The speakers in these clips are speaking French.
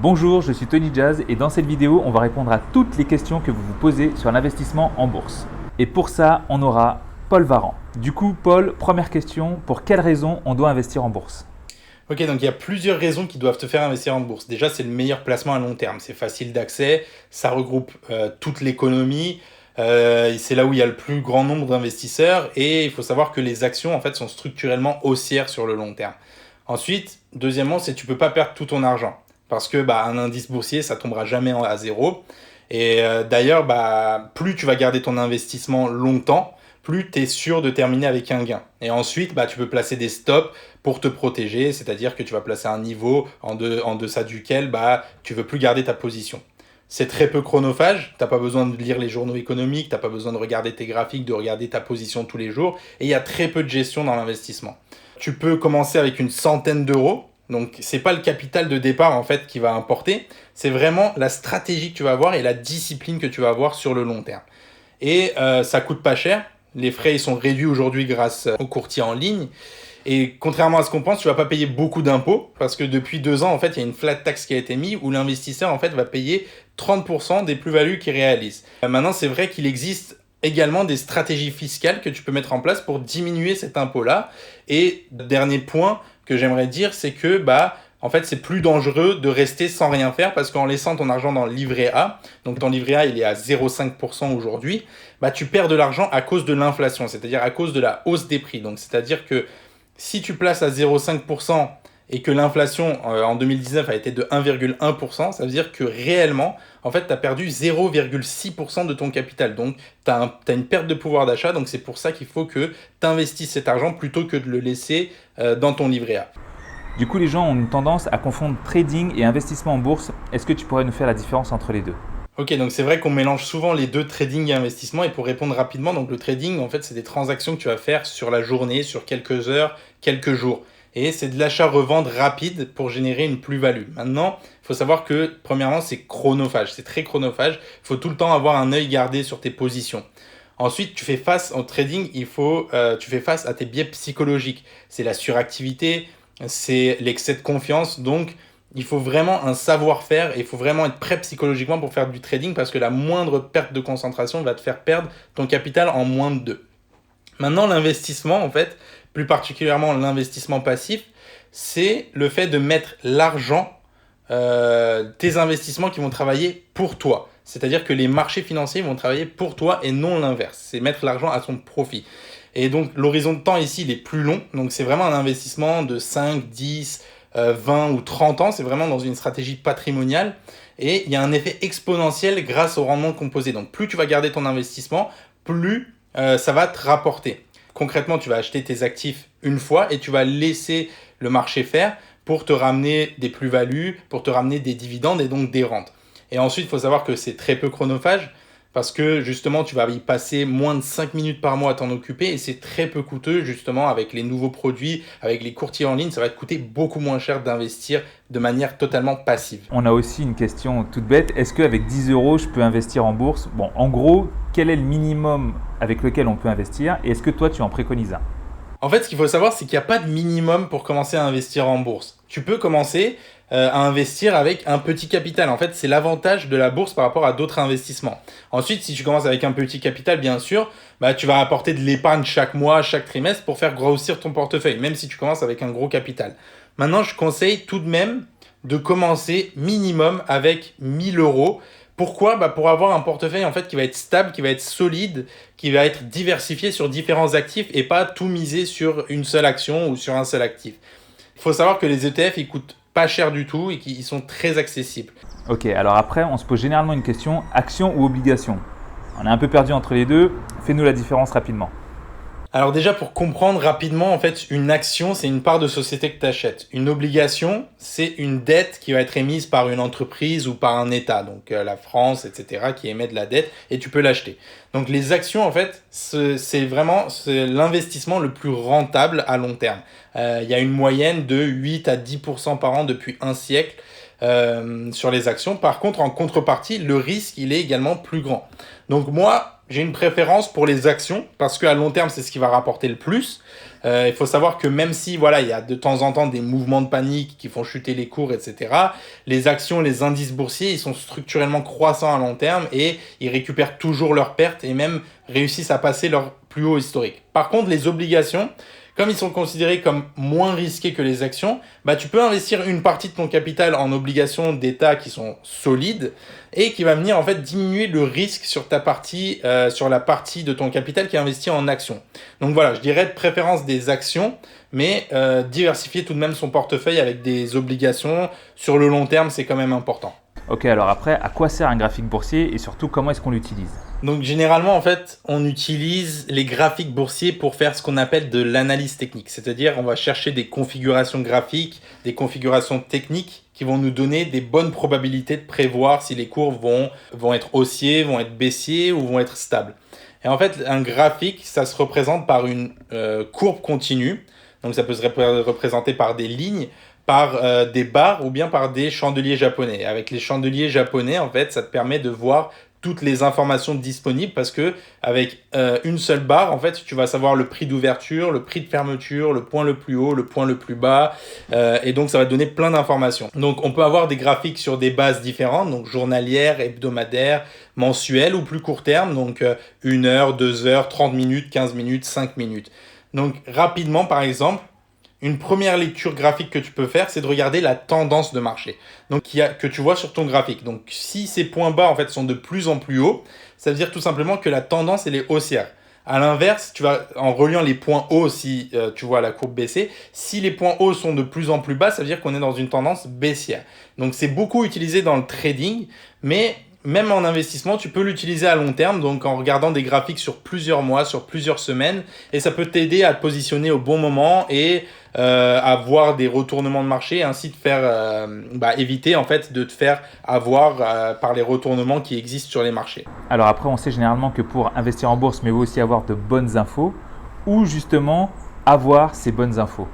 Bonjour, je suis Tony Jazz et dans cette vidéo, on va répondre à toutes les questions que vous vous posez sur l'investissement en bourse. Et pour ça, on aura Paul Varan. Du coup, Paul, première question, pour quelles raisons on doit investir en bourse ? Ok, donc il y a plusieurs raisons qui doivent te faire investir en bourse. Déjà, c'est le meilleur placement à long terme. C'est facile d'accès, ça regroupe toute l'économie. C'est là où il y a le plus grand nombre d'investisseurs et il faut savoir que les actions en fait sont structurellement haussières sur le long terme. Ensuite, deuxièmement, c'est que tu peux pas perdre tout ton argent parce que un indice boursier ça tombera jamais à zéro. Et d'ailleurs, plus tu vas garder ton investissement longtemps, plus tu es sûr de terminer avec un gain. Et ensuite, tu peux placer des stops pour te protéger, c'est-à-dire que tu vas placer un niveau en deçà duquel tu veux plus garder ta position. C'est très peu chronophage, tu n'as pas besoin de lire les journaux économiques, tu n'as pas besoin de regarder tes graphiques, de regarder ta position tous les jours, et il y a très peu de gestion dans l'investissement. Tu peux commencer avec une centaine d'euros, donc c'est pas le capital de départ en fait qui va importer, c'est vraiment la stratégie que tu vas avoir et la discipline que tu vas avoir sur le long terme. Et ça coûte pas cher, les frais ils sont réduits aujourd'hui grâce aux courtiers en ligne. Et contrairement à ce qu'on pense, tu vas pas payer beaucoup d'impôts parce que depuis 2 ans, en fait, il y a une flat tax qui a été mise où l'investisseur, en fait, va payer 30% des plus-values qu'il réalise. Maintenant, c'est vrai qu'il existe également des stratégies fiscales que tu peux mettre en place pour diminuer cet impôt-là. Et dernier point que j'aimerais dire, c'est que, en fait, c'est plus dangereux de rester sans rien faire parce qu'en laissant ton argent dans le livret A, donc ton livret A, il est à 0,5% aujourd'hui, tu perds de l'argent à cause de l'inflation, c'est-à-dire à cause de la hausse des prix. Donc, c'est-à-dire que si tu places à 0,5% et que l'inflation en 2019 a été de 1,1%, ça veut dire que réellement, en fait, tu as perdu 0,6% de ton capital. Donc, tu as une perte de pouvoir d'achat. Donc, c'est pour ça qu'il faut que tu investisses cet argent plutôt que de le laisser dans ton livret A. Du coup, les gens ont une tendance à confondre trading et investissement en bourse. Est-ce que tu pourrais nous faire la différence entre les deux ? Ok, donc c'est vrai qu'on mélange souvent les deux, trading et investissement. Et pour répondre rapidement, donc le trading, en fait, c'est des transactions que tu vas faire sur la journée, sur quelques heures, quelques jours. Et c'est de l'achat-revente rapide pour générer une plus-value. Maintenant, il faut savoir que, premièrement, c'est chronophage. C'est très chronophage. Il faut tout le temps avoir un œil gardé sur tes positions. Ensuite, tu fais face au trading, tu fais face à tes biais psychologiques. C'est la suractivité, c'est l'excès de confiance. Donc, il faut vraiment un savoir-faire et il faut vraiment être prêt psychologiquement pour faire du trading parce que la moindre perte de concentration va te faire perdre ton capital en moins de 2. Maintenant, l'investissement, en fait, plus particulièrement l'investissement passif, c'est le fait de mettre l'argent, tes investissements qui vont travailler pour toi. C'est-à-dire que les marchés financiers vont travailler pour toi et non l'inverse. C'est mettre l'argent à son profit. Et donc, l'horizon de temps ici, il est plus long. Donc, c'est vraiment un investissement de 5, 10, 20 ou 30 ans. C'est vraiment dans une stratégie patrimoniale. Et il y a un effet exponentiel grâce au rendement composé. Donc, plus tu vas garder ton investissement, plus ça va te rapporter. Concrètement, tu vas acheter tes actifs une fois et tu vas laisser le marché faire pour te ramener des plus-values, pour te ramener des dividendes et donc des rentes. Et ensuite, il faut savoir que c'est très peu chronophage parce que justement, tu vas y passer moins de 5 minutes par mois à t'en occuper et c'est très peu coûteux justement avec les nouveaux produits, avec les courtiers en ligne, ça va te coûter beaucoup moins cher d'investir de manière totalement passive. On a aussi une question toute bête. Est-ce qu'avec 10 euros, je peux investir en bourse ? Bon, en gros, quel est le minimum avec lequel on peut investir et est-ce que toi, tu en préconises un ? En fait, ce qu'il faut savoir, c'est qu'il n'y a pas de minimum pour commencer à investir en bourse. Tu peux commencer à investir avec un petit capital. En fait, c'est l'avantage de la bourse par rapport à d'autres investissements. Ensuite, si tu commences avec un petit capital, bien sûr, tu vas apporter de l'épargne chaque mois, chaque trimestre pour faire grossir ton portefeuille, même si tu commences avec un gros capital. Maintenant, je conseille tout de même de commencer minimum avec 1000 euros. Pourquoi ? Pour avoir un portefeuille en fait qui va être stable, qui va être solide, qui va être diversifié sur différents actifs et pas tout miser sur une seule action ou sur un seul actif. Il faut savoir que les ETF, ils coûtent pas cher du tout et qu'ils sont très accessibles. Ok, alors après, on se pose généralement une question, action ou obligation ? On est un peu perdu entre les deux. Fais-nous la différence rapidement. Alors déjà, pour comprendre rapidement, en fait, une action, c'est une part de société que tu achètes. Une obligation, c'est une dette qui va être émise par une entreprise ou par un État, donc la France, etc., qui émet de la dette et tu peux l'acheter. Donc les actions, en fait, c'est l'investissement le plus rentable à long terme. Il y a une moyenne de 8 à 10% par an depuis un siècle sur les actions. Par contre, en contrepartie, le risque, il est également plus grand. Donc moi, j'ai une préférence pour les actions parce qu'à long terme, c'est ce qui va rapporter le plus. Il faut savoir que même si voilà, il y a de temps en temps des mouvements de panique qui font chuter les cours, etc., les actions, les indices boursiers, ils sont structurellement croissants à long terme et ils récupèrent toujours leurs pertes et même réussissent à passer leur plus haut historique. Par contre, les obligations, comme ils sont considérés comme moins risqués que les actions, bah, tu peux investir une partie de ton capital en obligations d'État qui sont solides et qui va venir en fait diminuer le risque sur ta partie, sur la partie de ton capital qui est investi en actions. Donc voilà, je dirais de préférence des actions, mais diversifier tout de même son portefeuille avec des obligations sur le long terme, c'est quand même important. Ok, alors après, à quoi sert un graphique boursier et surtout comment est-ce qu'on l'utilise? Donc généralement en fait on utilise les graphiques boursiers pour faire ce qu'on appelle de l'analyse technique, c'est-à-dire on va chercher des configurations graphiques, des configurations techniques qui vont nous donner des bonnes probabilités de prévoir si les cours vont être haussiers, vont être baissiers ou vont être stables. Et en fait un graphique ça se représente par une courbe continue, donc ça peut se représenter par des lignes, par des barres ou bien par des chandeliers japonais. Avec les chandeliers japonais, en fait, ça te permet de voir toutes les informations disponibles parce que avec une seule barre, en fait, tu vas savoir le prix d'ouverture, le prix de fermeture, le point le plus haut, le point le plus bas, et donc ça va te donner plein d'informations. Donc on peut avoir des graphiques sur des bases différentes, donc journalières, hebdomadaires, mensuelles ou plus court terme, donc 1 heure, 2 heures, 30 minutes, 15 minutes, 5 minutes. Donc rapidement, par exemple, une première lecture graphique que tu peux faire, c'est de regarder la tendance de marché. Donc, que tu vois sur ton graphique. Donc, si ces points bas, en fait, sont de plus en plus hauts, ça veut dire tout simplement que la tendance, elle est haussière. À l'inverse, tu vas, en reliant les points hauts, si tu vois la courbe baisser, si les points hauts sont de plus en plus bas, ça veut dire qu'on est dans une tendance baissière. Donc, c'est beaucoup utilisé dans le trading, mais même en investissement, tu peux l'utiliser à long terme, donc en regardant des graphiques sur plusieurs mois, sur plusieurs semaines, et ça peut t'aider à te positionner au bon moment et à voir des retournements de marché, et ainsi te faire éviter en fait de te faire avoir par les retournements qui existent sur les marchés. Alors après, on sait généralement que pour investir en bourse, mais aussi avoir de bonnes infos, ou justement avoir ces bonnes infos.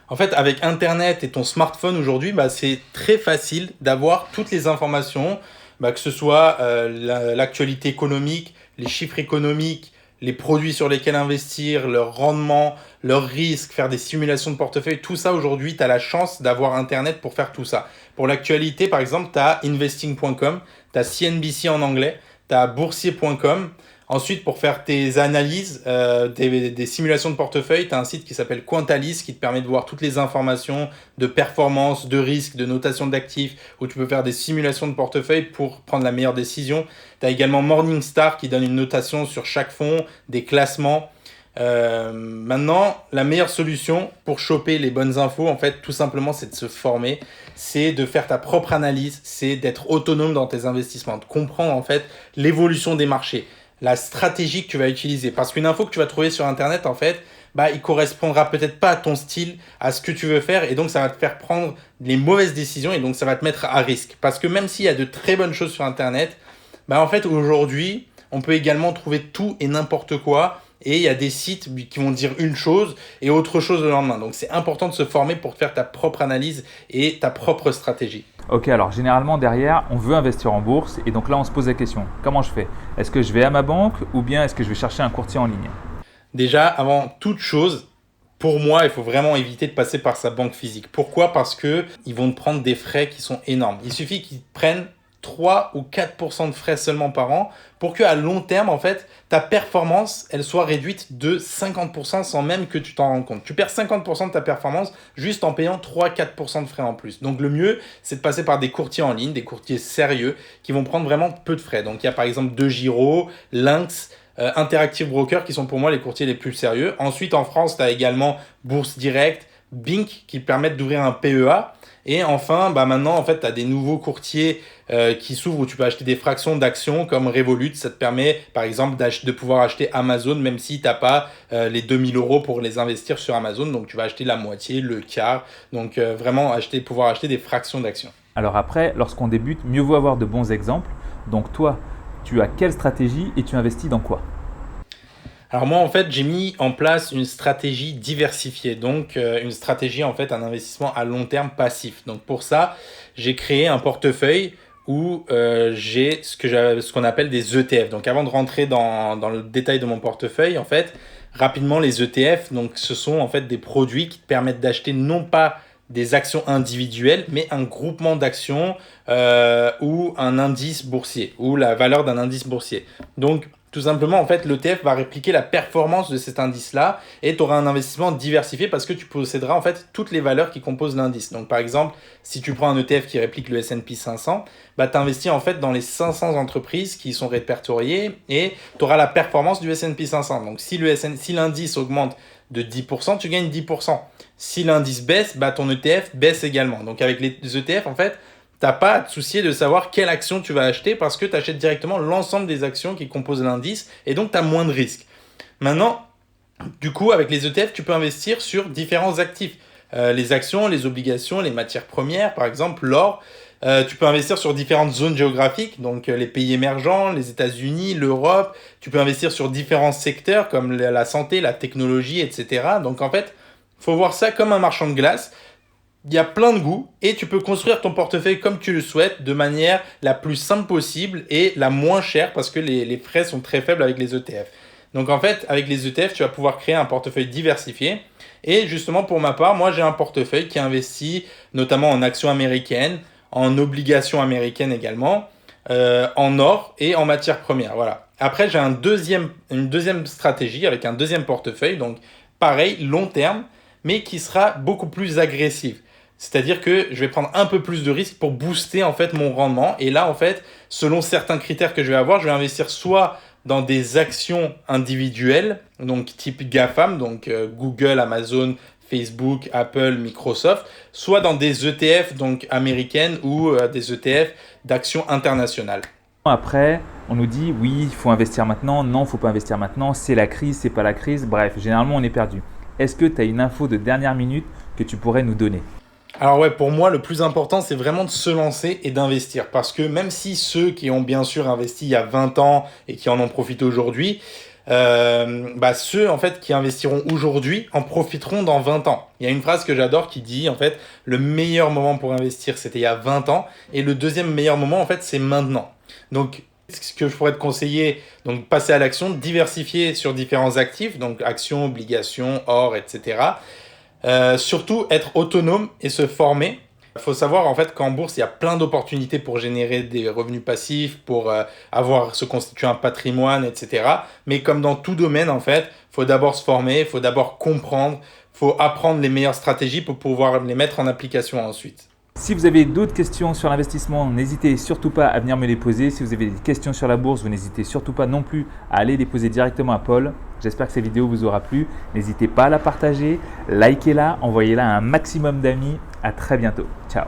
En fait, avec Internet et ton smartphone aujourd'hui, c'est très facile d'avoir toutes les informations, que ce soit l'actualité économique, les chiffres économiques, les produits sur lesquels investir, leur rendement, leurs risques, faire des simulations de portefeuille, tout ça aujourd'hui, tu as la chance d'avoir Internet pour faire tout ça. Pour l'actualité, par exemple, tu as investing.com, tu as CNBC en anglais, tu as boursier.com. Ensuite, pour faire tes analyses, des simulations de portefeuille, tu as un site qui s'appelle Quantalis qui te permet de voir toutes les informations de performance, de risque, de notation d'actifs, où tu peux faire des simulations de portefeuille pour prendre la meilleure décision. Tu as également Morningstar qui donne une notation sur chaque fonds, des classements. Maintenant, la meilleure solution pour choper les bonnes infos, en fait, tout simplement, c'est de se former, c'est de faire ta propre analyse, c'est d'être autonome dans tes investissements, de comprendre en fait l'évolution des marchés, la stratégie que tu vas utiliser. Parce qu'une info que tu vas trouver sur Internet, en fait, il correspondra peut-être pas à ton style, à ce que tu veux faire, et donc ça va te faire prendre les mauvaises décisions, et donc ça va te mettre à risque. Parce que même s'il y a de très bonnes choses sur Internet, en fait, aujourd'hui, on peut également trouver tout et n'importe quoi, et il y a des sites qui vont dire une chose et autre chose le lendemain. Donc c'est important de se former pour faire ta propre analyse et ta propre stratégie. Ok, alors généralement derrière, on veut investir en bourse et donc là on se pose la question, comment je fais? Est-ce que je vais à ma banque ou bien est-ce que je vais chercher un courtier en ligne? Déjà, avant toute chose, pour moi, il faut vraiment éviter de passer par sa banque physique. Pourquoi? Parce qu'ils vont te prendre des frais qui sont énormes. Il suffit qu'ils prennent 3 ou 4% de frais seulement par an pour qu'à long terme, en fait, ta performance, elle soit réduite de 50% sans même que tu t'en rendes compte. Tu perds 50% de ta performance juste en payant 3-4% de frais en plus. Donc le mieux, c'est de passer par des courtiers en ligne, des courtiers sérieux qui vont prendre vraiment peu de frais. Donc il y a par exemple DeGiro, Lynx, Interactive Brokers qui sont pour moi les courtiers les plus sérieux. Ensuite, en France, tu as également Bourse Direct, Bink qui permettent d'ouvrir un PEA. Et enfin, maintenant, en fait, tu as des nouveaux courtiers qui s'ouvrent où tu peux acheter des fractions d'actions comme Revolut. Ça te permet, par exemple, de pouvoir acheter Amazon, même si tu n'as pas les 2000 € pour les investir sur Amazon. Donc, tu vas acheter la moitié, le quart. Donc, vraiment, pouvoir acheter des fractions d'actions. Alors après, lorsqu'on débute, mieux vaut avoir de bons exemples. Donc toi, tu as quelle stratégie et tu investis dans quoi? Alors moi, en fait, j'ai mis en place une stratégie diversifiée, donc une stratégie, en fait, un investissement à long terme passif. Donc pour ça, j'ai créé un portefeuille où j'ai ce qu'on appelle des ETF. Donc avant de rentrer dans le détail de mon portefeuille, en fait, rapidement, les ETF, donc, ce sont en fait des produits qui te permettent d'acheter non pas des actions individuelles, mais un groupement d'actions ou un indice boursier, ou la valeur d'un indice boursier. Donc, tout simplement, en fait, l'ETF va répliquer la performance de cet indice-là et tu auras un investissement diversifié parce que tu posséderas en fait toutes les valeurs qui composent l'indice. Donc, par exemple, si tu prends un ETF qui réplique le S&P 500, bah, tu investis en fait dans les 500 entreprises qui sont répertoriées et tu auras la performance du S&P 500. Donc, si l'indice augmente de 10%, tu gagnes 10%. Si l'indice baisse, bah, ton ETF baisse également. Donc, avec les ETF, en fait, tu n'as pas à te soucier de savoir quelle action tu vas acheter parce que tu achètes directement l'ensemble des actions qui composent l'indice et donc tu as moins de risques. Maintenant, du coup, avec les ETF, tu peux investir sur différents actifs. Les actions, les obligations, les matières premières, par exemple l'or. Tu peux investir sur différentes zones géographiques, donc les pays émergents, les États-Unis, l'Europe. Tu peux investir sur différents secteurs comme la santé, la technologie, etc. Donc en fait, il faut voir ça comme un marchand de glace. Il y a plein de goûts et tu peux construire ton portefeuille comme tu le souhaites de manière la plus simple possible et la moins chère parce que les frais sont très faibles avec les ETF. Donc en fait, avec les ETF, tu vas pouvoir créer un portefeuille diversifié. Et justement, pour ma part, moi j'ai un portefeuille qui investit notamment en actions américaines, en obligations américaines également, en or et en matières premières. Voilà. Après, j'ai une deuxième stratégie avec un deuxième portefeuille, donc pareil, long terme, mais qui sera beaucoup plus agressive. C'est-à-dire que je vais prendre un peu plus de risques pour booster en fait mon rendement. Et là, en fait, selon certains critères que je vais avoir, je vais investir soit dans des actions individuelles, donc type GAFAM, donc Google, Amazon, Facebook, Apple, Microsoft, soit dans des ETF donc américaines ou des ETF d'actions internationales. Après, on nous dit oui, il faut investir maintenant, non, il ne faut pas investir maintenant, c'est la crise, c'est pas la crise, bref, généralement on est perdu. Est-ce que tu as une info de dernière minute que tu pourrais nous donner? Alors ouais, pour moi, le plus important, c'est vraiment de se lancer et d'investir. Parce que même si ceux qui ont bien sûr investi il y a 20 ans et qui en ont profité aujourd'hui, ceux en fait qui investiront aujourd'hui en profiteront dans 20 ans. Il y a une phrase que j'adore qui dit en fait le meilleur moment pour investir c'était il y a 20 ans et le deuxième meilleur moment en fait c'est maintenant. Donc ce que je pourrais te conseiller, donc passer à l'action, diversifier sur différents actifs, donc actions, obligations, or, etc. Surtout être autonome et se former. Il faut savoir en fait qu'en bourse, il y a plein d'opportunités pour générer des revenus passifs, pour se constituer un patrimoine, etc. Mais comme dans tout domaine, en fait, il faut d'abord se former, il faut d'abord comprendre, il faut apprendre les meilleures stratégies pour pouvoir les mettre en application ensuite. Si vous avez d'autres questions sur l'investissement, n'hésitez surtout pas à venir me les poser. Si vous avez des questions sur la bourse, vous n'hésitez surtout pas non plus à aller les poser directement à Paul. J'espère que cette vidéo vous aura plu. N'hésitez pas à la partager, likez-la, envoyez-la à un maximum d'amis. À très bientôt. Ciao.